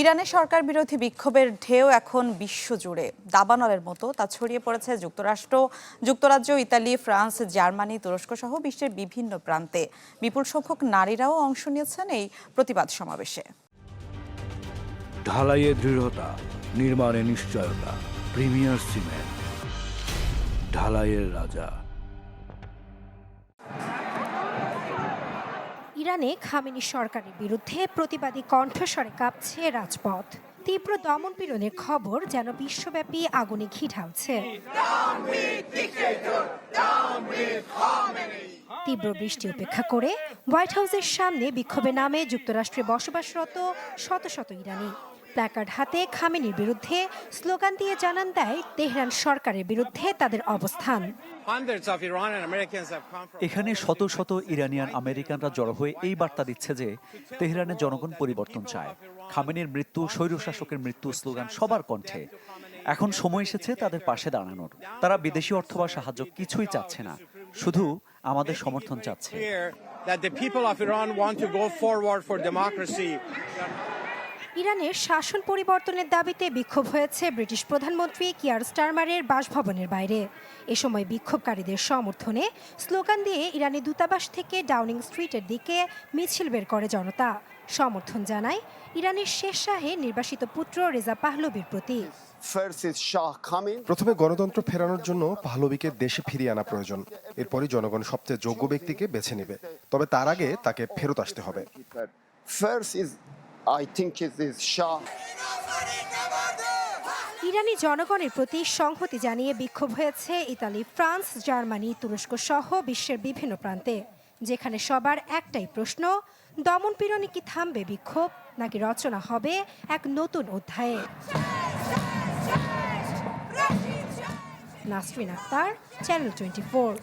ইরানে সরকার বিরোধী বিক্ষোভের ঢেউ এখন বিশ্বজুড়ে দাবানলের মতো তা ছড়িয়ে পড়েছে যুক্তরাষ্ট্র, যুক্তরাজ্য, ইতালি, ফ্রান্স, জার্মানি, তুরস্ক সহ বিশ্বের বিভিন্ন প্রান্তে। বিপুল সংখ্যক নারীরাও অংশ নিয়েছেন এই প্রতিবাদ সমাবেশে। ঢালাইয়ে দৃঢ়তা, নির্মাণে নিশ্চয়তা, প্রিমিয়ার সিমেন্ট, ঢালাইয়ের রাজা। ইরানে খামেনি সরকারের বিরুদ্ধে প্রতিবাদী কণ্ঠস্বরে কাঁপছে রাজপথ। তীব্র দমনপীড়নের খবর যেন বিশ্বব্যাপী আগুনে ঘি ঢালছে। তীব্র বৃষ্টি উপেক্ষা করে হোয়াইট হাউসের সামনে বিক্ষোভে নামে যুক্তরাষ্ট্রে বসবাসরত শত শত ইরানি। প্ল্যাকার্ড হাতে খামেনির বিরুদ্ধে স্লোগান দিয়ে জানান দেয় তেহরান সরকারের বিরুদ্ধে তাদের অবস্থান। এখানে শত শত ইরানিয়ান আমেরিকানরা জড়ো হয়ে এই বার্তা দিচ্ছে যে তেহরানের জনগণ পরিবর্তন চায়। খামেনির মৃত্যু, স্বৈরশাসকের মৃত্যু স্লোগান সবার কণ্ঠে। এখন সময় এসেছে তাদের পাশে দাঁড়ানোর। তারা বিদেশি অর্থ বা সাহায্য কিছুই চাচ্ছে না, শুধু আমাদের সমর্থন চাচ্ছে। ইরানের শাসন পরিবর্তনের দাবিতে বিক্ষোভ হয়েছে ব্রিটিশ প্রধানমন্ত্রী কিয়ার স্টারমারের বাসভবনের বাইরে। এ সময় বিক্ষোভকারীদের সমর্থনে স্লোগান দিয়ে ইরানি দূতাবাস থেকে ডাউনিং স্ট্রিটের দিকে মিছিল বের করে জনতা। সমর্থন জানায় ইরানের শেষ শাহে নির্বাসিত পুত্র রেজা পাহলভির প্রতি। প্রথমে গণতন্ত্র ফেরানোর জন্য পাহলভিকে দেশে ফিরিয়ে আনা প্রয়োজন। এরপরই জনগণ সবচেয়ে যোগ্য ব্যক্তিকে বেছে নেবে, তবে তার আগে তাকে ফেরত আসতে হবে। ইরানি জনগণের প্রতি সংহতি জানিয়ে বিক্ষোভ হয়েছে ইতালি, ফ্রান্স, জার্মানি, তুরস্ক সহ বিশ্বের বিভিন্ন প্রান্তে, যেখানে সবার একটাই প্রশ্ন, দমনপীড়নে কি থামবে বিক্ষোভ, নাকি রচনা হবে এক নতুন অধ্যায়ে। নাসরিন আক্তার, চ্যানেল 24।